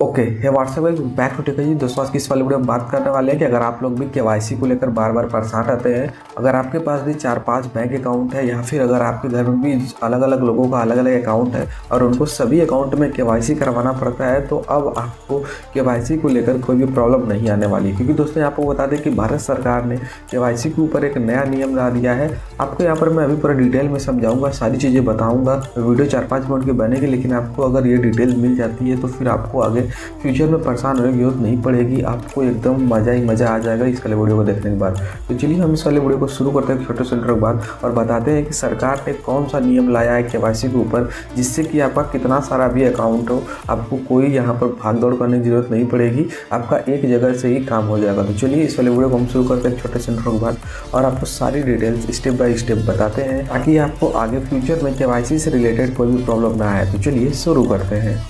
Okay hey what's up back to tech जी दोस्तों। आज की इस वाले वीडियो में बात करने वाले हैं कि अगर आप लोग भी केवाईसी को लेकर बार बार परेशान रहते हैं, अगर आपके पास भी 4-5 बैंक अकाउंट है या फिर अगर आपके घर में भी अलग अलग लोगों का अलग अलग अकाउंट है और उनको सभी अकाउंट में केवाईसी करवाना पड़ता है, तो अब आपको केवाईसी को लेकर कोई भी प्रॉब्लम नहीं आने वाली। क्योंकि दोस्तों आपको बता दें कि भारत सरकार ने केवाईसी के ऊपर एक नया नियम ला दिया है। आपको यहाँ पर मैं अभी पूरा डिटेल में समझाऊंगा, सारी चीज़ें बताऊँगा। वीडियो 4-5 मिनट की बनेगी, लेकिन आपको अगर ये डिटेल मिल जाती है तो फिर आपको आगे फ्यूचर में परेशान होने की जरूरत नहीं पड़ेगी। आपको एकदम मज़ा ही मज़ा आ जाएगा इस वाले वीडियो को देखने के बाद। तो चलिए हम इस वाले वीडियो को शुरू करते हैं छोटे से इंट्रो के बाद और बताते हैं कि सरकार ने कौन सा नियम लाया है केवाईसी के ऊपर, जिससे कि आपका कितना सारा भी अकाउंट हो, आपको कोई यहाँ पर भाग दौड़ करने की जरूरत नहीं पड़ेगी। आपका एक जगह से ही काम हो जाएगा। तो चलिए इस वाले वीडियो को हम शुरू करते हैं छोटे से इंट्रो के बाद और आपको सारी डिटेल्स स्टेप बाय स्टेप बताते हैं, ताकि आपको आगे फ्यूचर में केवाईसी से रिलेटेड कोई भी प्रॉब्लम ना आए। तो चलिए शुरू करते हैं।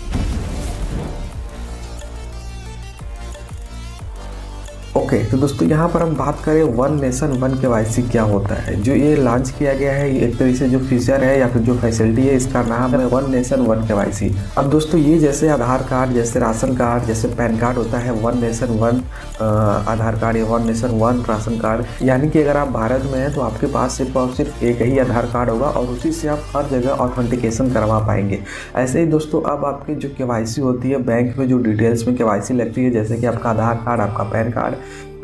ओके तो दोस्तों यहाँ पर हम बात करें वन नेशन वन केवाईसी क्या होता है। जो ये लॉन्च किया गया है, एक तरीके से जो फीचर है या फिर जो फैसिलिटी है, इसका नाम है वन नेशन वन केवाईसी। अब दोस्तों ये जैसे आधार कार्ड, जैसे राशन कार्ड, जैसे पैन कार्ड होता है, वन नेशन वन आधार कार्ड या one nation one ration card, यानी कि अगर आप भारत में हैं तो आपके पास सिर्फ और सिर्फ एक ही आधार कार्ड होगा और उसी से आप हर जगह ऑथेंटिकेशन करवा पाएंगे। ऐसे ही दोस्तों अब आपकी जो केवाईसी होती है, बैंक में जो डिटेल्स में केवाईसी लगती है, जैसे कि आपका आधार कार्ड, आपका पैन कार्ड,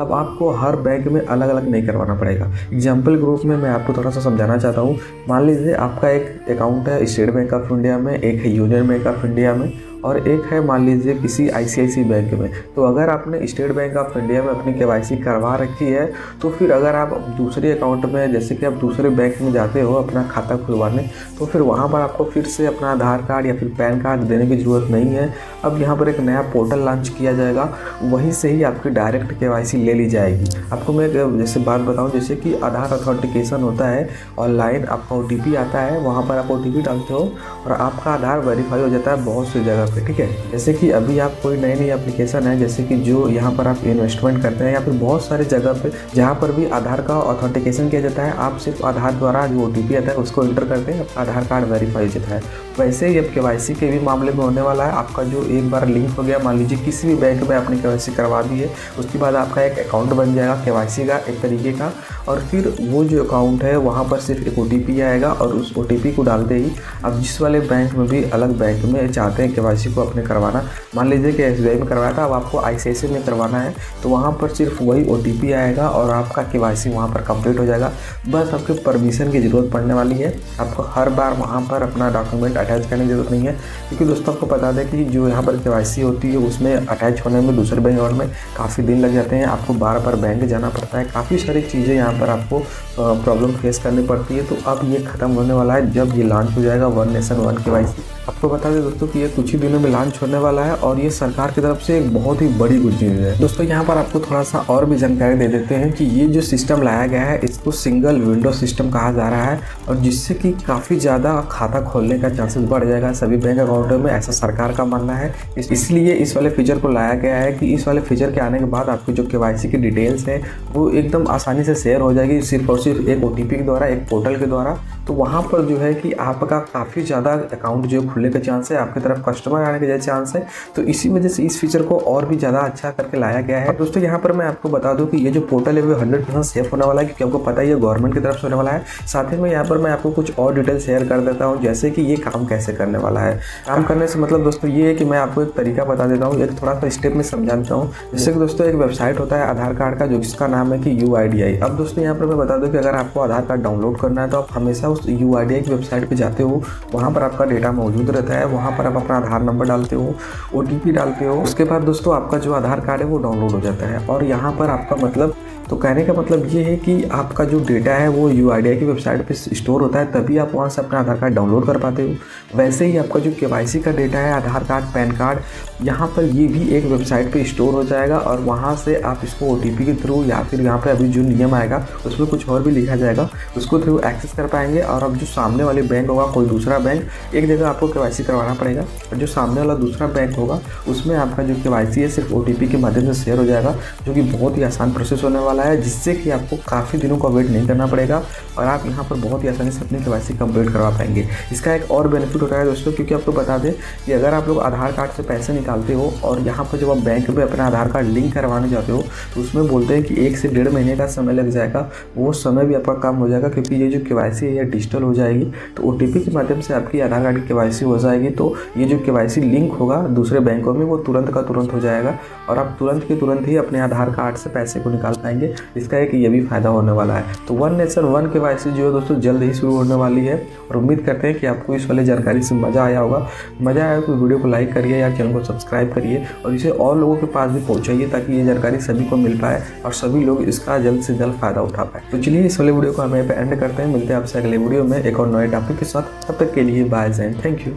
अब आपको हर बैंक में अलग अलग नहीं करवाना पड़ेगा। एग्जाम्पल के रूप में मैं आपको थोड़ा सा समझाना चाहता हूँ। मान लीजिए आपका एक अकाउंट है स्टेट बैंक ऑफ इंडिया में, एक है यूनियन बैंक ऑफ इंडिया में और एक है मान लीजिए किसी ICICI बैंक में। तो अगर आपने स्टेट बैंक ऑफ इंडिया में अपनी केवाईसी करवा रखी है, तो फिर अगर आप दूसरे अकाउंट में, जैसे कि आप दूसरे बैंक में जाते हो अपना खाता खुलवाने, तो फिर वहाँ पर आपको फिर से अपना आधार कार्ड या फिर पैन कार्ड देने की ज़रूरत नहीं है। अब यहाँ पर एक नया पोर्टल लॉन्च किया जाएगा, वहीं से ही आपकी डायरेक्ट केवाईसी ले ली जाएगी। आपको मैं जैसे बात बताऊँ, जैसे कि आधार अथॉन्टिकेशन होता है ऑनलाइन, आपका OTP आता है, वहाँ पर आप OTP डालते हो और आपका आधार वेरीफाई हो जाता है बहुत सी जगह पे, ठीक है। जैसे कि अभी आप कोई नई नई एप्लीकेशन है, जैसे कि जो यहाँ पर आप इन्वेस्टमेंट करते हैं या फिर बहुत सारे जगह पे जहाँ पर भी आधार का ऑथेंटिकेशन किया जाता है, आप सिर्फ आधार द्वारा जो OTP आता है उसको एंटर करते हैं, आधार कार्ड वेरीफाई हो जाता है। वैसे ही अब केवाईसी के भी मामले में होने वाला है। आपका जो एक बार लिंक हो गया, मान लीजिए किसी भी बैंक में आपने केवाईसी करवा दी है, उसके बाद आपका एक अकाउंट बन जाएगा केवाईसी का एक तरीके का, और फिर वो जो अकाउंट है वहाँ पर सिर्फ एक OTP आएगा और उस OTP को डालते ही अब जिस वाले बैंक में भी अलग बैंक में चाहते हैं केवाईसी को अपने करवाना, मान लीजिए कि SBI में करवाया था, अब आपको ICICI में करवाना है, तो वहाँ पर सिर्फ वही OTP आएगा और आपका केवाईसी वहाँ पर कंप्लीट हो जाएगा। बस आपके परमिशन की ज़रूरत पड़ने वाली है। आपको हर बार वहाँ पर अपना डॉक्यूमेंट अटैच करने की ज़रूरत नहीं है, क्योंकि दोस्तों आपको बता दें कि जो यहाँ पर केवाईसी होती है उसमें अटैच होने में दूसरे बैंक अकाउंट में काफ़ी दिन लग जाते हैं। आपको बार बार बैंक जाना पड़ता है, काफ़ी सारी चीज़ें यहाँ पर आपको प्रॉब्लम फेस करनी पड़ती है। तो अब ये ख़त्म होने वाला है जब ये लॉन्च हो जाएगा वन नेशन वन केवाईसी। आपको बता दें दोस्तों कि ये कुछ ही दिनों में लॉन्च होने वाला है और ये सरकार की तरफ से एक बहुत ही बड़ी गुड न्यूज़ है। दोस्तों यहाँ पर आपको थोड़ा सा और भी जानकारी दे देते हैं कि ये जो सिस्टम लाया गया है इसको सिंगल विंडो सिस्टम कहा जा रहा है, और जिससे कि काफ़ी ज़्यादा खाता खोलने का चांसेस बढ़ जाएगा सभी बैंक अकाउंटों में, ऐसा सरकार का मानना है। इसलिए इस वाले फीचर को लाया गया है कि इस वाले फीचर के आने के बाद आपकी जो केवाईसी की डिटेल्स है वो एकदम आसानी से शेयर हो जाएगी, सिर्फ और सिर्फ एक OTP के द्वारा, एक पोर्टल के द्वारा। तो वहाँ पर जो है कि आपका काफ़ी ज़्यादा अकाउंट जो खुलने का चांस है, आपकी तरफ कस्टमर आने का चांस है। तो इसी वजह से इस फीचर को और भी ज़्यादा अच्छा करके लाया गया है। और दोस्तों यहाँ पर मैं आपको बता दूँ कि ये जो पोर्टल है वो 100% सेफ होने वाला है, क्योंकि आपको पता ही है गवर्नमेंट की तरफ से होने वाला है। साथ ही में यहाँ पर मैं आपको कुछ और डिटेल शेयर कर देता हूँ, जैसे कि ये काम कैसे करने वाला है। काम करने से मतलब दोस्तों ये है कि मैं आपको एक तरीका बता देता हूँ, एक थोड़ा सा स्टेप में समझा देता हूँ। जैसे कि दोस्तों एक वेबसाइट होता है आधार कार्ड का, जिसका नाम है कि UIDAI। अब दोस्तों यहाँ पर मैं बता दूँ कि अगर आपको आधार कार्ड डाउनलोड करना है तो आप हमेशा उस UIDAI की वेबसाइट पे जाते हो, वहाँ पर आपका डेटा मौजूद रहता है, वहाँ पर आप अपना आधार नंबर डालते हो, OTP डालते हो, उसके बाद दोस्तों आपका जो आधार कार्ड है वो डाउनलोड हो जाता है। और यहाँ पर आपका मतलब, तो कहने का मतलब ये है कि आपका जो डेटा है वो UIDAI की वेबसाइट पे स्टोर होता है, तभी आप वहाँ से अपना आधार कार्ड डाउनलोड कर पाते हो। वैसे ही आपका जो केवाईसी का डेटा है, आधार कार्ड, पैन कार्ड, यहाँ पर ये भी एक वेबसाइट पे स्टोर हो जाएगा और वहाँ से आप इसको OTP के थ्रू या फिर यहाँ पे अभी जो नियम आएगा उसमें कुछ और भी लिखा जाएगा, उसको थ्रू एक्सेस कर पाएंगे। और अब जो सामने वाले बैंक होगा, कोई दूसरा बैंक, एक जगह आपको केवाईसी करवाना पड़ेगा, और जो सामने वाला दूसरा बैंक होगा उसमें आपका जो केवाईसी है सिर्फ OTP के माध्यम से शेयर हो जाएगा, जो कि बहुत ही आसान प्रोसेस होने वाला है, जिससे कि आपको काफ़ी दिनों का वेट नहीं करना पड़ेगा और आप यहाँ पर बहुत ही आसानी से अपनी केवाईसी कंप्लीट करवा पाएंगे। इसका एक और बेनिफिट होता है दोस्तों, क्योंकि आपको बता दें कि अगर आप लोग आधार कार्ड से पैसे निकालते हो और यहाँ पर जब आप बैंक में अपना आधार कार्ड लिंक करवाने जाते हो तो उसमें बोलते हैं कि 1 से 1.5 महीने का समय लग जाएगा। वो समय भी आपका कम हो जाएगा क्योंकि ये जो KYC है ये डिजिटल हो जाएगी। तो OTP के माध्यम से आपकी आधार कार्ड की KYC हो जाएगी। तो ये जो KYC लिंक होगा दूसरे बैंकों में वो तुरंत का तुरंत हो जाएगा और आप तुरंत के तुरंत ही अपने आधार कार्ड से पैसे को निकाल पाएंगे। इसका एक ये भी फ़ायदा होने वाला है। तो वन नेशन वन KYC जो है दोस्तों जल्द ही शुरू होने वाली है और उम्मीद करते हैं कि आपको इस वाली जानकारी से मज़ा आया होगा। मज़ा आया तो वीडियो को लाइक करिए या चैनल को सब्सक्राइब करिए और इसे और लोगों के पास भी पहुंचाइए ताकि ये जानकारी सभी को मिल पाए और सभी लोग इसका जल्द से जल्द फ़ायदा उठा पाए। तो चलिए इस वाले वीडियो को हम यहाँ पे एंड करते हैं। मिलते हैं आपसे अगले वीडियो में एक और नए टॉपिक के साथ। तब तक के लिए बाय एंड थैंक यू।